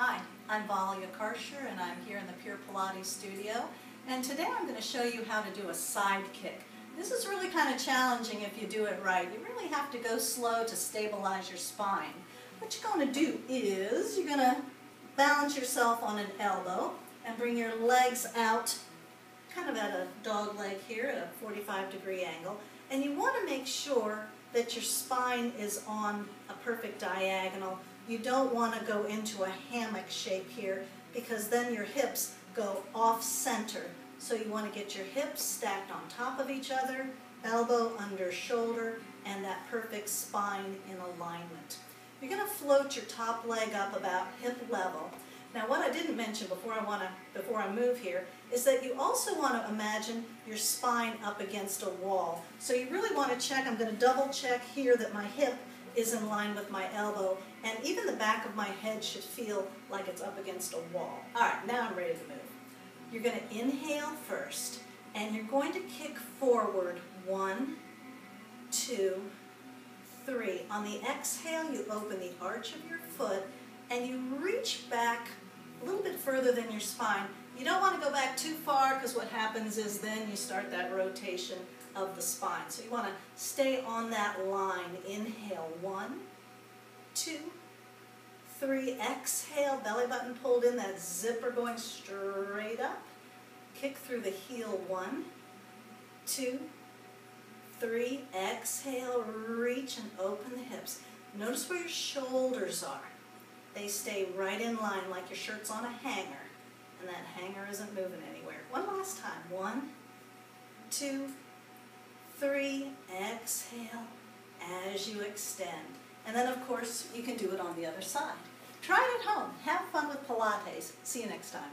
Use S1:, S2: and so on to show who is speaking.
S1: Hi, I'm Valia Karsher and I'm here in the Pure Pilates studio, and today I'm going to show you how to do a side kick. This is really kind of challenging if you do it right. You really have to go slow to stabilize your spine. What you're going to do is you're going to balance yourself on an elbow and bring your legs out kind of at a dog leg here at a 45-degree angle, and you want to make sure that your spine is on a perfect diagonal. You don't want to go into a hammock shape here because then your hips go off center. So you want to get your hips stacked on top of each other, elbow under shoulder, and that perfect spine in alignment. You're going to float your top leg up about hip level. Now what I didn't mention before I move here is that you also want to imagine your spine up against a wall. So you really want to check, I'm going to double check here that my hip is in line with my elbow, and even the back of my head should feel like it's up against a wall. Alright, now I'm ready to move. You're going to inhale first, and you're going to kick forward 1, 2, 3. On the exhale, you open the arch of your foot, and you reach back a little bit further than your spine. You don't want to go back too far because what happens is then you start that rotation of the spine. So you want to stay on that line. Inhale, 1, 2, 3. Exhale, belly button pulled in, that zipper going straight up. Kick through the heel, 1, 2, 3. Exhale, reach and open the hips. Notice where your shoulders are. They stay right in line like your shirt's on a hanger, and that hanger isn't moving anywhere. One last time. 1, 2, 3. Exhale as you extend. And then, of course, you can do it on the other side. Try it at home. Have fun with Pilates. See you next time.